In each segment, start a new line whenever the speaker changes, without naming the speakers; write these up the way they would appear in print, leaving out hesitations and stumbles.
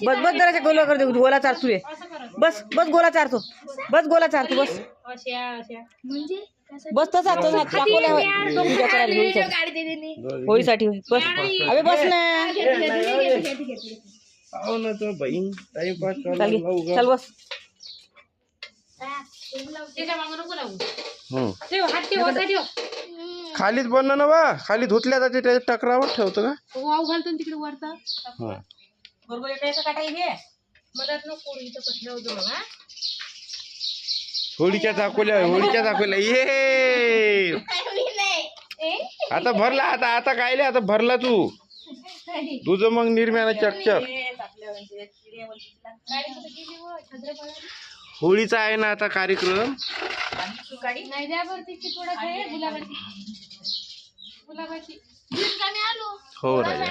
बस बस जरा गोला कर दे गोला चार तुले बस बस गोला चारतो बस गोला चारतो बस बस तसा तसा चाकोला होळीसाठी बस अबे बस ना
आओ ना तो बहीण टाइमपास
चल बस
खालीच बनव ना बा खाली धुतल्या जाते त्याच्या टकरावर ठेवतो का
वाव घालतो तिकडे वरता
बरोबर एका काटा घे
मला नको इथं ठेवतो मग हा
होळीच्या चाकोल्या ये आता भरला आता कायले आता भरला तू तुझं मग निर्म्याला चकचक होळीचा आहे ना आता कार्यक्रम
नाही द्या बरं थोडं काय गुलाबाची
हो राजा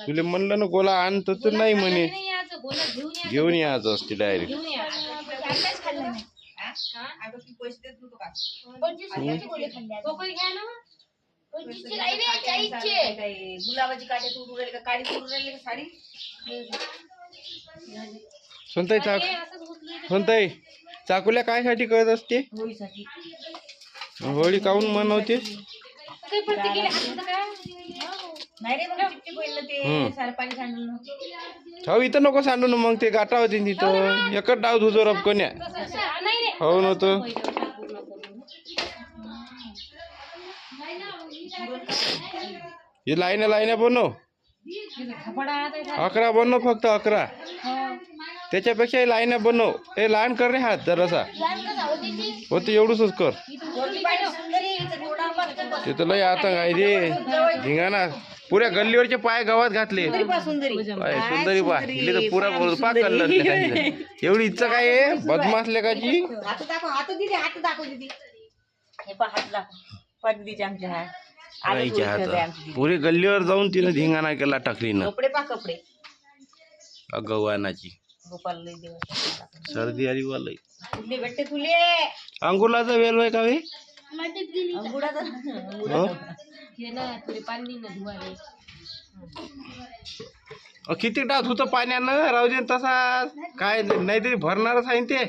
तुला म्हणलं ना गोला आणतो तर नाही म्हणे घेऊन यायचं असते डायरेक्ट
गुलाबाची काटे तोडून राहिले का काडी तोडून राहिली का साडी
सोनताई चाकुल्या काय साठी करत असते
होळीसाठी
होळी काऊन मनवते
नाही रे मग चिपटी पडलं ते सारं पाणी सांडून
हो इथं नको सांडू ना मग ते गाठा होते तिथं एकच डाव धुजो रपकन्या हो ना तो हे लाईन्या बनव 11 बनव फक्त 11 त्याच्यापेक्षा लाईन्या बनव हे लहान कर रे हात जरासा होते एवढंच कर ते तर लय आता काय रे धिंगाणा पुऱ्या गल्लीवरचे पाय गावात घातले सुंदरी पा इले तर पुरा पाक कल्लर एवढी इच्छा काय आहे बदमाश लेकाची पुरे गल्लीवर जाऊन तिने धिंगाणा केला टाकलीनं
कपडे
गव्हाणाची
गोपाल
सर्दी आली वालय
तुले भेटते तुले
अंगुलाचा वेल आहे का हे किती टात होतं पाण्यानं राहू दे तसा काय नाहीतरी भरणारच आहे ते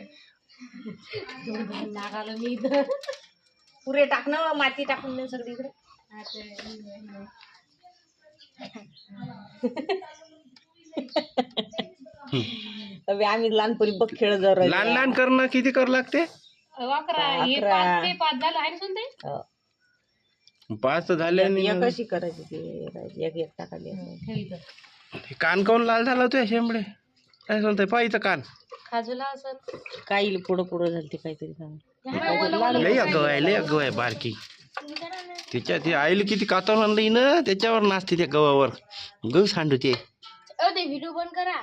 पुरे टाकणं माती टाकून देऊ सगळीकडे आम्ही लहानपणी बघ खेळ जर
लहान करणं किती कर लागते 5 तर झाले
कशी करायची ते एक टाकाली
कान काऊन लाल झाला होता शेंबडे काय सांगताय पाहिजे कान
खाजूला असं
काही पुढं झालं ते काहीतरी
लय अगव आहे बारकी त्याच्या ते आईला किती कातरून आणलं ना त्याच्यावर नाचते त्या गव्हावर गहू सांडते
व्हिडिओ बंद करा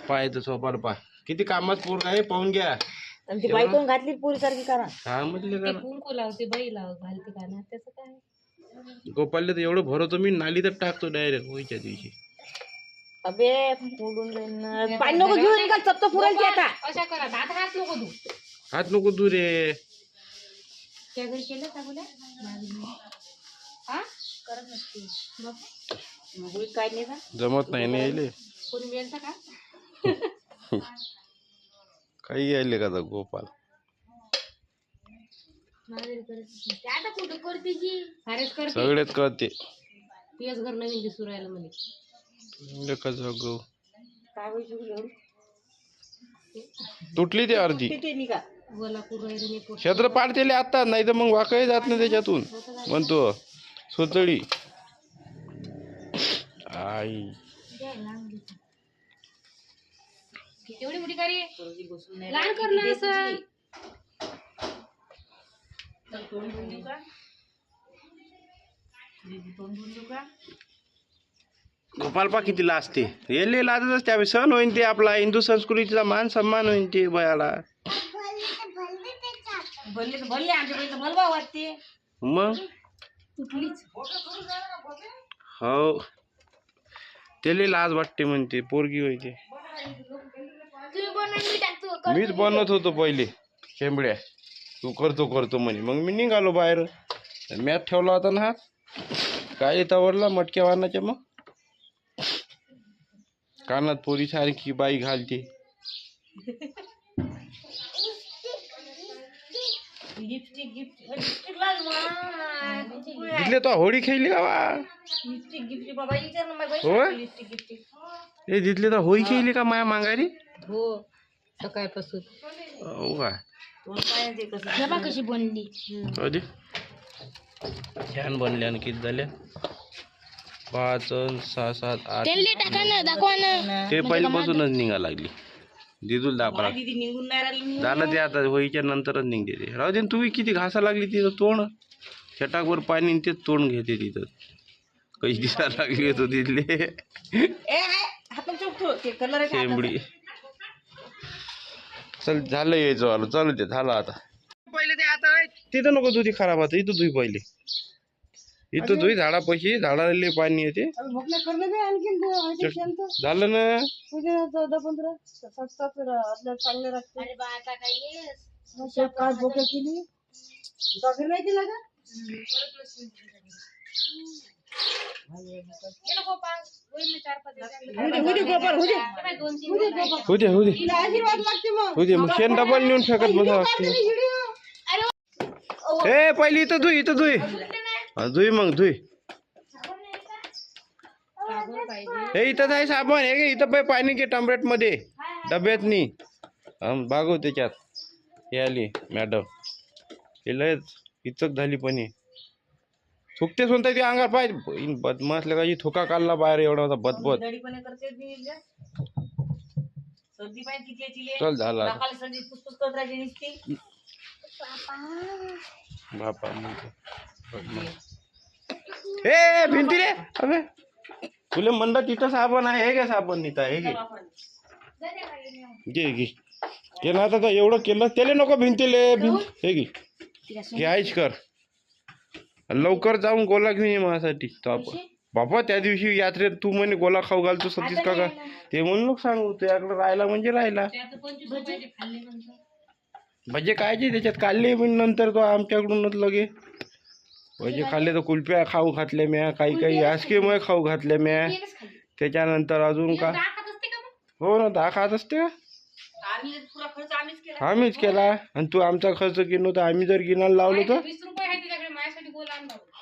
पाहायचं सोपार पा किती कामात पोर आहे पाहून घ्या
आणि ती बायकोन घातली पुरी सारखी करा
हा म्हटलं
कुंकू लावते बाई घालते कानात त्याचं काय
गोपालले तर एवढं भरवतो मी नाली तर टाकतो डायरेक्ट होईच्या दिवशी
अबे उडून जाईन पाणी नको घेऊन का चपत पुरायची आता
अशा करा आता
हात नको तू रे
त्या घरी केलं का बोला हा करत नसते
काय नाही का
जमत नाही ना यायले
कोणी मिळतं का
काही यायले का गोपाल
आता कुठं करते की सारेच करते
सगळेच करते
तेच घर नवीन दिसू राहिलं मला
गहू
काय
तुटली ते अर्धी क्षेत्र पाडतेले आता नाही तर मग वाकही जात नाही त्याच्यातून म्हणतो सोचडी आई
एवढी मोठी गाडी लहान करणं असं
गोपाल पा किती लाजते येले लाजतच त्या सण होईन ते आपला हिंदू संस्कृतीचा मान सन्मान होईन ते बयाला मग हो त्याला लाज वाटते म्हणते पोरगी होईते मीच बनवत होतो पहिले शेंबड्या तू करतो म्हणे. मग मी निघालो बाहेर. मॅच ठेवला होता ना हात काय तवरला मटक्या वाहनाच्या. मग कानात पोरी सारखी बाई घालते. दिले तो होळी खेळली का होय हे दिसले तर होळी खेळली का माया मांगारी.
हो सकाळपासून
हो का
कशी बनली.
अरे छान बनल्या आणि किती झाल्या 5 आणि 6 7 8 ते पहिल्यापासूनच निघा लागली. दिदूल दापरा झालं ते आता होळीच्या नंतरच निघते ते. राहू दे तुम्ही किती घासा लागली तिथं तोंड छटाकवर पाणी आणि ते तोंड घेते तिथं. कशी दिसायला लागली होतो तिथले शेंबडी. चल झालं यायचं आलं चालू ते झालं आता. पहिले ते आता तिथं नको तुझी खराब आता इथं तुझी पहिले इथं तुझी झाडापाशी झाडाला पाणी येते. झालं ना होते मग शेण डबल नेऊन फेकत बसा लागते. ए पहिली इथं धुई मग धुई हे इथं आहे साबण हे घे इथं पाणी घे टंबरेट मध्ये डब्यात नी बागव त्याच्यात. हे आली मॅडम हे लयच इचक झाली पण थुकते सोनता ती अंगार पाहिजे बदमासल्या का थुका काढला बाहेर एवढा होता बदबद. चल झाला बापा हे भिंती रे अबे तुला म्हणलं तिथं साबण आहे हे घे साबण नीता हे घे घे केलं आता एवढं केलं त्याला नको भिंतीले हे घे आईच कर लवकर जाऊन गोला घेऊन ये माझ्यासाठी. बाबा त्या दिवशी यात्रेत तू म्हणे गोला खाऊ घालतो सतीश काका ते म्हणून सांगू तुझ्याकडे राहिला म्हणजे राहिला. भजे कायचे त्याच्यात काढले पण नंतर तो आमच्याकडूनच लगे भजे खाल्ले तर कुल्फ्या खाऊ घातल्या म्या काही आईस्क्रीम खाऊ घातल्या म्या. त्याच्यानंतर अजून का हो ना 10 खात असते का आम्हीच केला आणि तू आमचा खर्च केला तर आम्ही जर गिनायला लावलो तर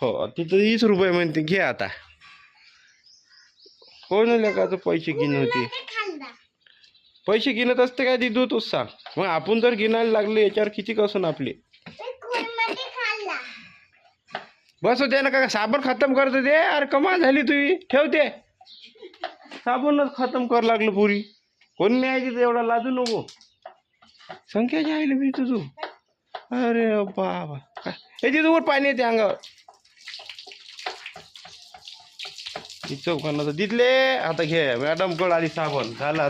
हो तिथं 20 रुपये म्हणते घे आता. हो ना लेकाचं पैसे गिन होते पैसे गिनत असते काय दिदू तूच सांग. मग आपण जर गिनायला लागले याच्यावर किती कसून आपले बस होते ना का साबण खतम करतो दे. अरे कमाल झाली तुझी ठेवते साबणच खतम कर लागलं पुरी कोणी न्यायची तर एवढा लाजू नको संख्या जायला मी तुझू. अरे बाबा काय हे तिथं पाणी येते अंगावर चौकांना तर दिसले. आता घे मॅडम कड आली साबण झालं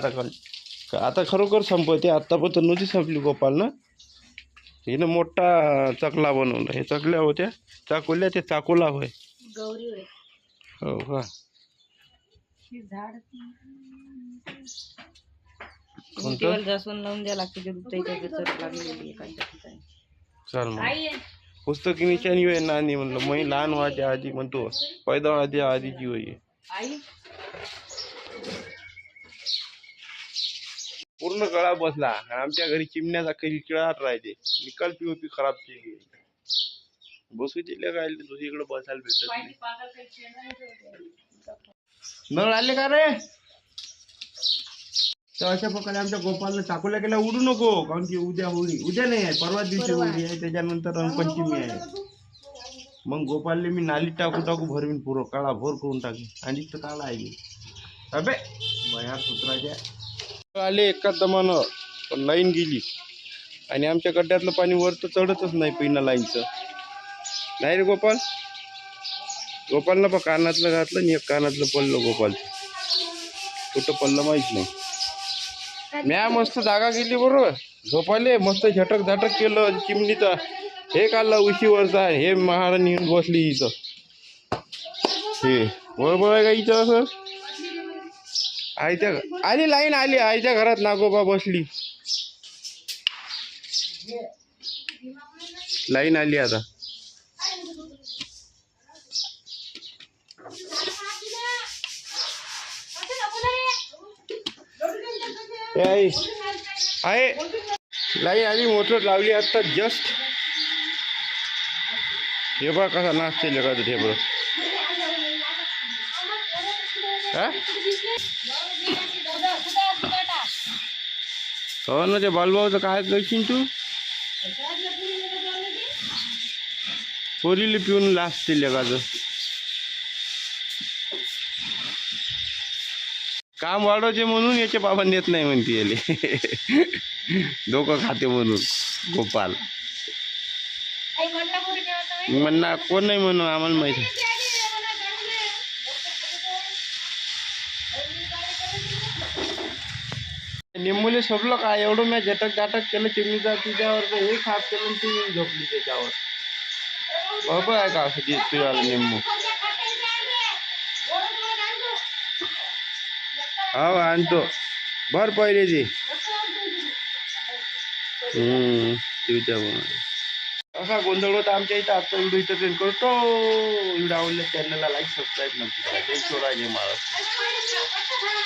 आता खरोखर संपवते. आता पण तर नव्हती संपली गोपाल ना हिनं मोठा चकला बनवला. हे चकल्या होत्या चाकोल्या ते चाकोला होय हो का चल मग पुस्तकी निशाणी होय नानी म्हणलं मी लहान व्हायच्या आधी म्हणतो पैदा व्हायच्या आधीची होई पूर्ण गळा बसला. आमच्या घरी चिमण्याचा काही किळात राहते निकाल पीओपी खराब केली बसू दिले काय दुसरीकडे बसायला भेटत नाही. नळ आले का रे तर अशा प्रकारे आमच्या गोपालनं चाकूला केला उडू नको कारण की उद्या होळी उद्या नाही आहे परवा दिवशी होळी आहे त्याच्यानंतर रंगपंचमी आहे. मग गोपालले मी नालीत टाकू भरवीन पुरं काळा भोर करून टाकेन आणि तर काळा आहे अबे बया सुत्राच्या आले एका दमानं पण लाईन गेली आणि आमच्या गड्ड्यातलं पाणी वर तर चढतच नाही पिना लाईनचं नाही रे गोपालनं पण कानातलं घातलं आणि एक कानातलं पडलं गोपालचं कुठं पडलं माहित नाही. म्या मस्त जागा गेली बरोबर झोपाले मस्त झटक झटक केलं चिमणीचा हे काढला उशीवरचा हे महाराणी येऊन बसली इथं हे बरोबर आहे का इथं असं आईच्या आली लाईन आली आईच्या घरात नागोबा बसली लाईन आली आता. ए आई आहे लाईन आली, मोटर लावली आता जस्ट. हे बघ कसा नाचते का हे बघ. हा हो ना, ते बालभाऊचं काय करशील तू. पोरीले पिऊन लाजते लेकाचं. काम वाढवते म्हणून याचे बाबा नेत नाही म्हणते याले. डोकं खाते म्हणून गोपाल. म्हणणार कोण नाही म्हणून आम्हाला माहिती. निंबुले सोडलं काय एवढं मी झटक झाटक केलं चिमणीचा तिच्यावर, तर हे साफ केलं ती झोपली त्याच्यावर. बरोबर आहे का असं दिसतोय आलं निंबू. हो आणतो भर पहिले ती. तिच्या असा गोंधळ होता आमच्या इथं. आता व्हिडिओ इथं ट्रेन करतो. व्हिडिओ आवडले चॅनलला लाईक सबस्क्राईब नक्की करा. जय शिवराय, जय महाराज.